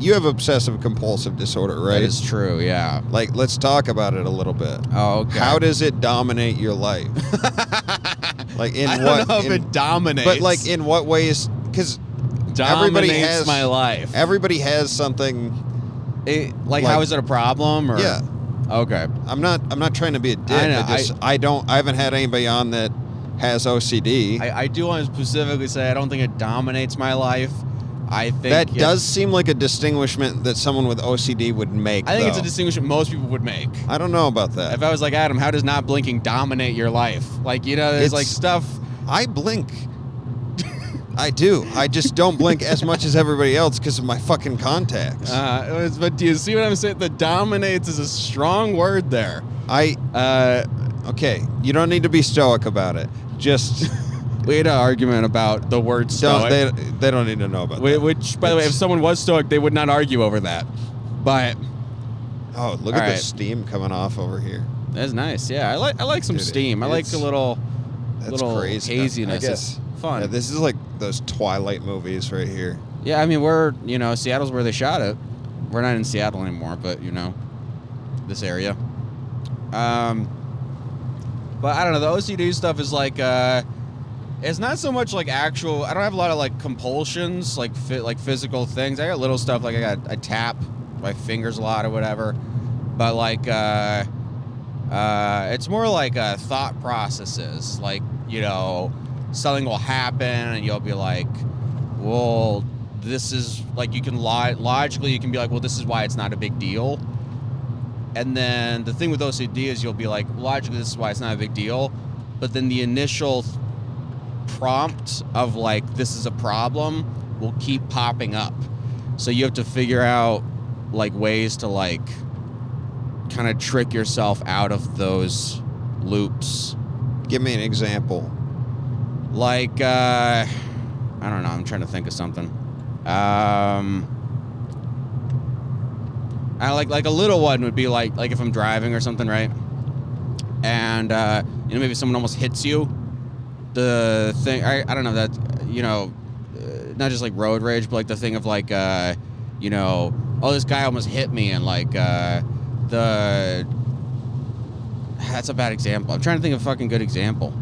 you have obsessive compulsive disorder, right? That is true, yeah. Like, let's talk about it a little bit. Oh, okay. How does it dominate your life? Like, in I what? don't know if it dominates. But, like, in what ways? Because everybody has my life. Everybody has something. Like, how is it a problem? Or? Yeah. Okay. I'm not trying to be a dick. I know, I haven't had anybody on that has OCD. I do want to specifically say I don't think it dominates my life. I think that does seem like a distinguishment that someone with OCD would make. I think it's a distinguishment most people would make. I don't know about that. If I was like, Adam, how does not blinking dominate your life? Like, there's like stuff. I blink. I do. I just don't blink as much as everybody else because of my fucking contacts. But do you see what I'm saying? The dominates is a strong word there. Okay, you don't need to be stoic about it. Just we had an argument about the word stoic. They don't need to know about that. Which, by the way, if someone was stoic, they would not argue over that. But look at the steam coming off over here. That's nice. Yeah, I like some steam. I like a little crazy haziness. It's fun. Yeah, this is like those Twilight movies right here. Yeah, I mean we're Seattle's where they shot it. We're not in Seattle anymore, but this area. But I don't know. The OCD stuff is like, it's not so much like actual. I don't have a lot of like compulsions, like physical things. I got little stuff like I tap my fingers a lot or whatever. But like, it's more like thought processes. Like something will happen and you'll be like, well, this is like you can logically you can be like, well, this is why it's not a big deal. And then the thing with OCD is you'll be like, logically, this is why it's not a big deal. But then the initial prompt of like, this is a problem will keep popping up. So you have to figure out like ways to like kind of trick yourself out of those loops. Give me an example. Like, I don't know. I'm trying to think of something. I like a little one would be like if I'm driving or something, right? And maybe someone almost hits you. The thing I don't know that not just like road rage, but like the thing of like oh, this guy almost hit me, and like that's a bad example. I'm trying to think of a fucking good example.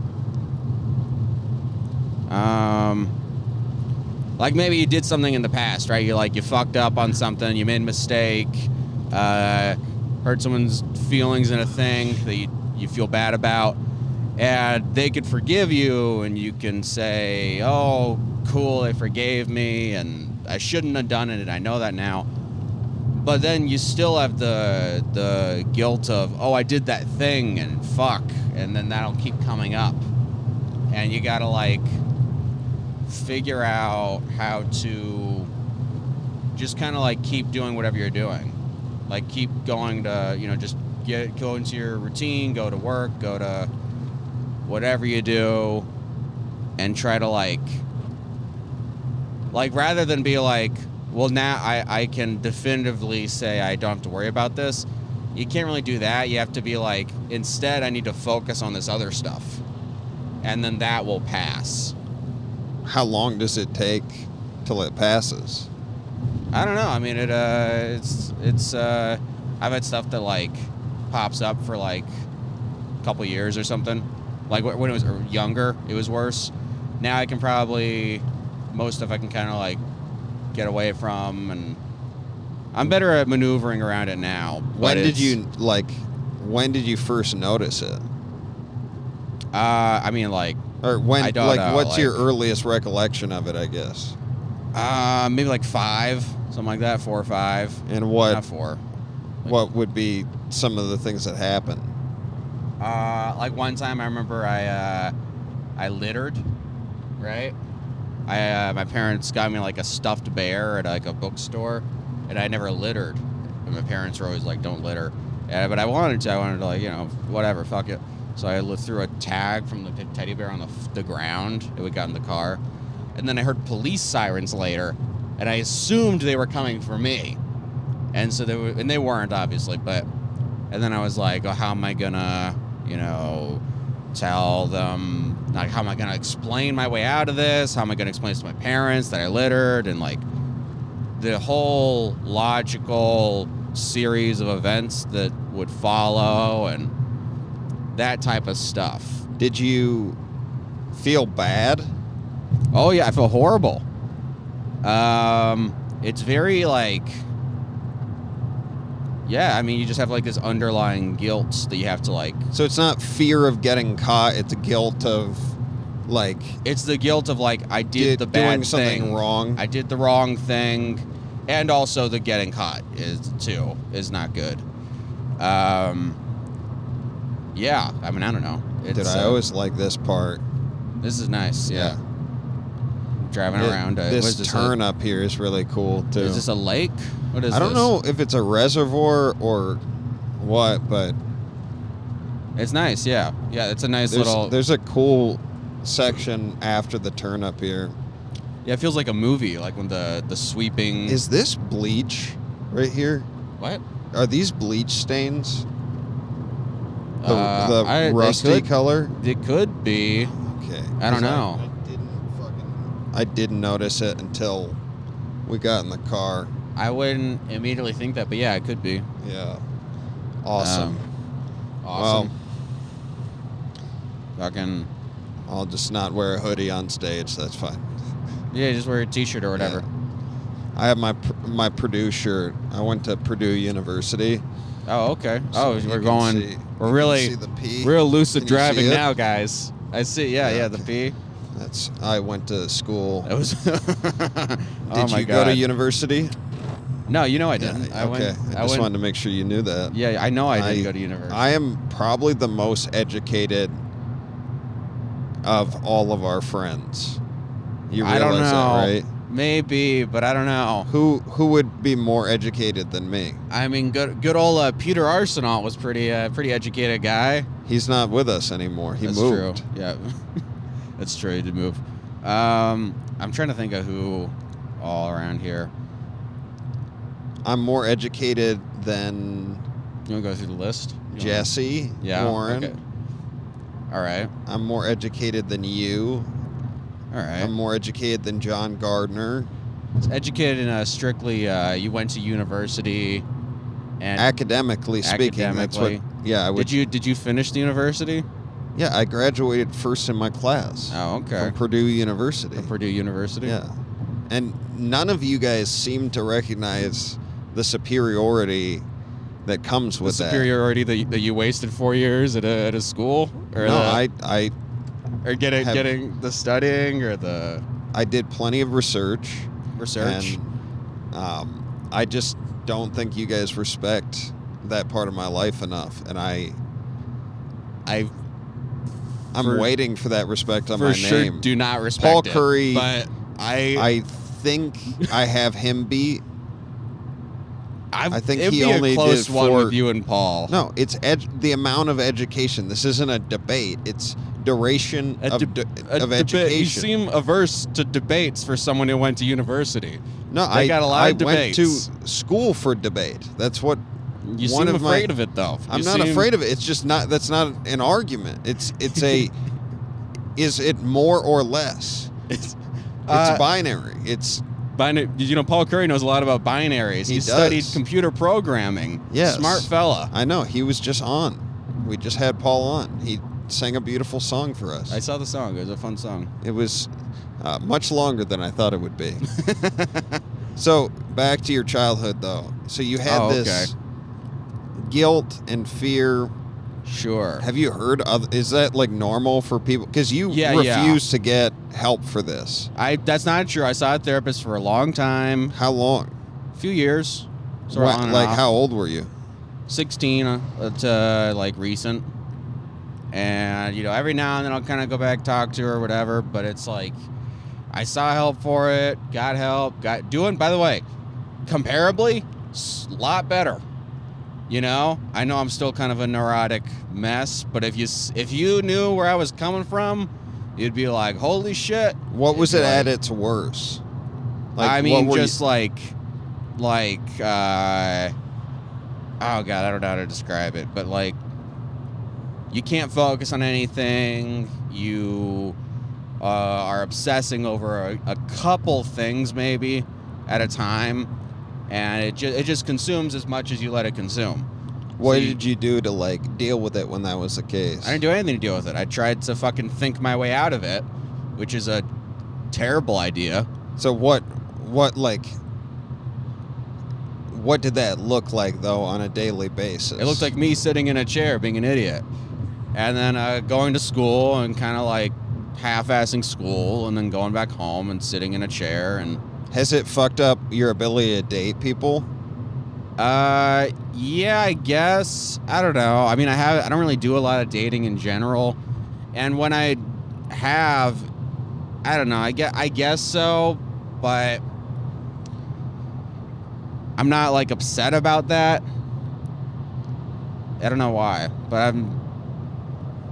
Like maybe you did something in the past, right? You fucked up on something, you made a mistake. Hurt someone's feelings in a thing that you feel bad about, and they could forgive you, and you can say, oh, cool, they forgave me, and I shouldn't have done it, and I know that now. But then you still have the guilt of, oh, I did that thing, and fuck, and then that'll keep coming up. And you gotta, like, figure out how to just kind of, like, keep doing whatever you're doing. Like, keep going to, just go into your routine, go to work, go to whatever you do, and try to, like, rather than be like, well, now I can definitively say I don't have to worry about this. You can't really do that. You have to be like, instead, I need to focus on this other stuff. And then that will pass. How long does it take till it passes? I don't know. I mean, it's I've had stuff that like pops up for like a couple years or something. Like when it was younger, it was worse. Now I can probably, most stuff I can kind of like get away from, and I'm better at maneuvering around it now. When did you first notice it? I mean, like, or when? I don't know, what's your earliest recollection of it? I guess. Maybe like 5, something like that, 4 or 5. And what? Not 4. What would be some of the things that happened? Like one time I remember I littered, right? My parents got me like a stuffed bear at like a bookstore, and I never littered. And my parents were always like, "Don't litter," but I wanted to. I wanted to, like, whatever, fuck it. So I threw a tag from the teddy bear on the ground. It got in the car, and then I heard police sirens later, and I assumed they were coming for me, and so they weren't, obviously, but. And then I was like, oh, how am I gonna, tell them, like, how am I gonna explain my way out of this? How am I gonna explain this to my parents that I littered? And like, the whole logical series of events that would follow and that type of stuff. Did you feel bad? Oh yeah, I feel horrible. It's very like, yeah, I mean, you just have like this underlying guilt that you have to like. So it's not fear of getting caught, it's guilt of like. It's the guilt of like, I did the bad doing something thing. wrong. I did the wrong thing. And also the getting caught is not good. Yeah, I mean, I don't know. Dude, I always like this part. This is nice, yeah. Driving around. This turn up here is really cool, too. Is this a lake? What is this? I don't know if it's a reservoir or what, but... It's nice, yeah. Yeah, it's a nice little... There's a cool section after the turn up here. Yeah, it feels like a movie, like when the sweeping... Is this bleach right here? What? Are these bleach stains? The rusty color? It could be. Okay. I don't know. I didn't notice it until we got in the car. I wouldn't immediately think that, but yeah, it could be. Yeah. Awesome. Awesome. Well, fucking... I'll just not wear a hoodie on stage. That's fine. Yeah, just wear a t-shirt or whatever. Yeah. I have my Purdue shirt. I went to Purdue University. Oh, okay. So we're going... We're really real lucid driving now, guys. I see. Yeah, the P. I went to school. That was. Did you go to university? No, you know I didn't. Yeah, I just wanted to make sure you knew that. Yeah, I know I didn't go to university. I am probably the most educated of all of our friends. You realize I don't know. that, right? Maybe, but I don't know. Who would be more educated than me? I mean, good old Peter Arsenault was pretty educated guy. He's not with us anymore. He That's moved. True. Yeah, that's true. He did move. I'm trying to think of who all around here. I'm more educated than. You want to go through the list? Jesse. Yeah. Warren. Okay. All right. I'm more educated than you. All right. I'm more educated than John Gardner. Educated in strictly, you went to university, and academically speaking, that's what. Yeah, I would. Did you finish the university? Yeah, I graduated first in my class. Oh, okay. From Purdue University. From Purdue University. Yeah, and none of you guys seem to recognize the superiority that comes with the superiority that you wasted 4 years at a school. Or no, I. Or getting the studying or the... I did plenty of research. And, I just don't think you guys respect that part of my life enough. And I'm waiting for that respect on my name. For sure do not respect Paul it. Curry, But I think I have him beat. I think it'd he be only a close did one with you and Paul. No, it's the amount of education. This isn't a debate. It's duration of education. You seem averse to debates for someone who went to university. No, I got a lot of debates. Went to school for debate. That's what. You seem afraid of it, though. I'm not afraid of it. It's just not. That's not an argument. It's a. Is it more or less? It's binary. It's. You know, Paul Curry knows a lot about binaries. He studied computer programming. Yes. Smart fella. I know. He was just on. We just had Paul on. He sang a beautiful song for us. I saw the song. It was a fun song. It was much longer than I thought it would be. So, back to your childhood, though. So you had this guilt and fear. Sure. Have you heard of? Is that like normal for people? Because you refuse to get help for this. That's not true. I saw a therapist for a long time. How long? A few years. How old were you? 16 to like recent. And you know, every now and then I'll kind of go back, talk to her or whatever. But it's like I saw help for it, got help, by the way, comparably, a lot better. You know, I know I'm still kind of a neurotic mess, but if you knew where I was coming from, you'd be like, "Holy shit!" What was it at its worst? I mean, just like, oh god, I don't know how to describe it, but like, you can't focus on anything. You are obsessing over a couple things maybe at a time, and it just consumes as much as you let it consume. What did you do to, like, deal with it when that was the case? I didn't do anything to deal with it. I tried to fucking think my way out of it, which is a terrible idea. So what did that look like, though, on a daily basis? It looked like me sitting in a chair being an idiot. And then going to school and kind of, like, half-assing school, and then going back home and sitting in a chair. And has it fucked up your ability to date people? Yeah, I guess. I don't know. I mean, I don't really do a lot of dating in general. And when I have, I don't know, I guess so, but I'm not, like, upset about that. I don't know why, but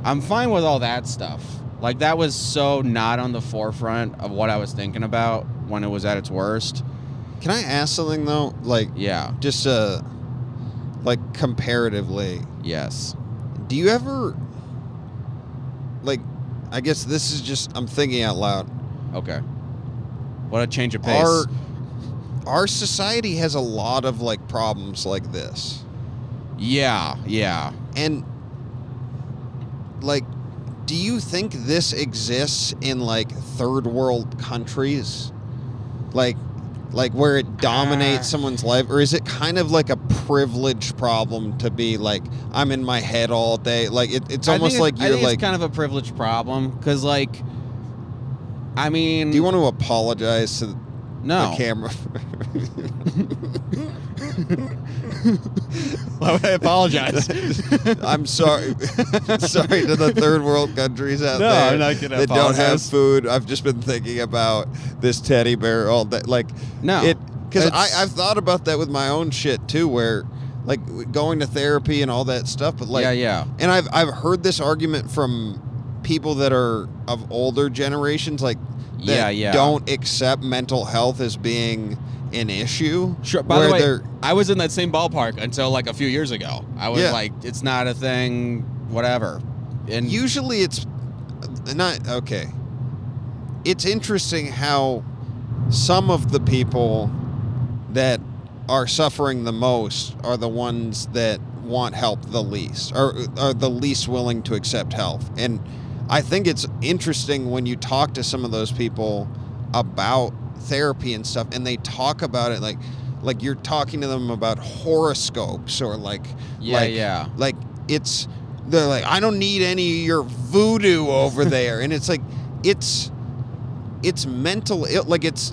I'm fine with all that stuff. Like, that was so not on the forefront of what I was thinking about when it was at its worst. Can I ask something, though? Like, yeah. Just, like, comparatively. Yes. Do you ever, like, I guess this is just, I'm thinking out loud. Okay. What a change of pace. Our society has a lot of, like, problems like this. Yeah. And, like, do you think this exists in, like, third world countries? Like where it dominates someone's life? Or is it kind of like a privilege problem to be like, I'm in my head all day? Like, it's almost like you're like... it's kind of a privilege problem, because, like, I mean... Do you want to apologize to the camera? Why would I apologize? I'm sorry. Sorry to the third world countries out there. No, I'm not gonna that apologize. Don't have food. I've just been thinking about this teddy bear all day. Like, no, because I've thought about that with my own shit too, where, like, going to therapy and all that stuff. But, like, yeah. And I've heard this argument from people that are of older generations, like, that don't accept mental health as being an issue. Sure. By the way, I was in that same ballpark until, like, a few years ago. I was like, it's not a thing, whatever. And usually it's not okay. It's interesting how some of the people that are suffering the most are the ones that want help the least, or are the least willing to accept help. And I think it's interesting when you talk to some of those people about therapy and stuff, and they talk about it like you're talking to them about horoscopes, or like it's, they're like, I don't need any of your voodoo over there. And it's like, it's mental, like it's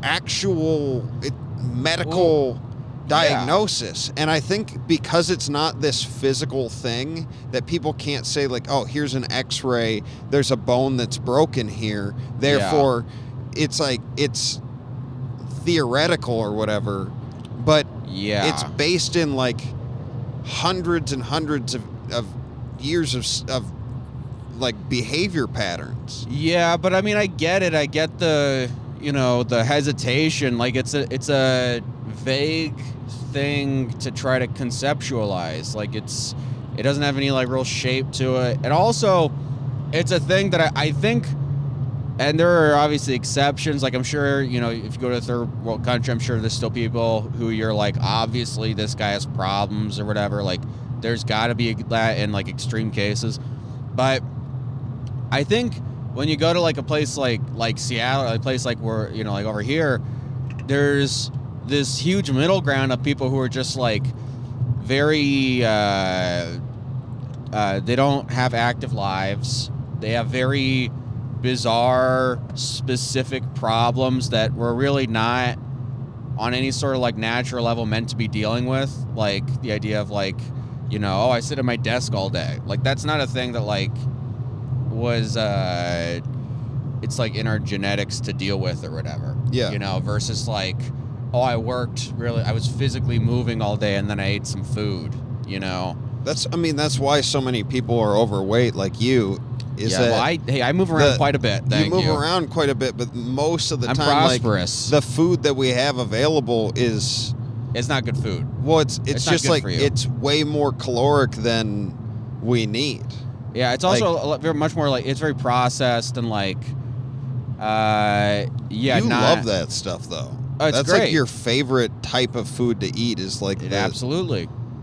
actual medical diagnosis. And I think because it's not this physical thing, that people can't say, like, oh, here's an x-ray, there's a bone that's broken here, therefore it's like, it's theoretical or whatever, but it's based in, like, hundreds and hundreds of years of like behavior patterns. Yeah, but I mean, I get it. I get the, the hesitation. Like, it's a vague thing to try to conceptualize. Like, it doesn't have any, like, real shape to it. And also, it's a thing that I think, and there are obviously exceptions. Like, I'm sure, if you go to a third world country, I'm sure there's still people who you're like, obviously this guy has problems or whatever. Like, there's got to be that in, like, extreme cases. But I think when you go to, like, a place like Seattle, a place like where, like over here, there's this huge middle ground of people who are just, like, very, they don't have active lives. They have very bizarre, specific problems that we're really not on any sort of, like, natural level meant to be dealing with. Like, the idea of, like, oh, I sit at my desk all day. Like, that's not a thing that, like, was, it's, like, in our genetics to deal with or whatever. Yeah. Versus, like, oh, I was physically moving all day and then I ate some food, That's why so many people are overweight, like you. I move around quite a bit. You move around quite a bit, but most of the I'm time, prosperous. Like, the food that we have available it's not good food. Well, it's just like, it's way more caloric than we need. Yeah, it's also much more like, it's very processed and, like, Yeah, you love that stuff though. Oh, it's That's great. like your favorite type of food to eat is like Absolutely.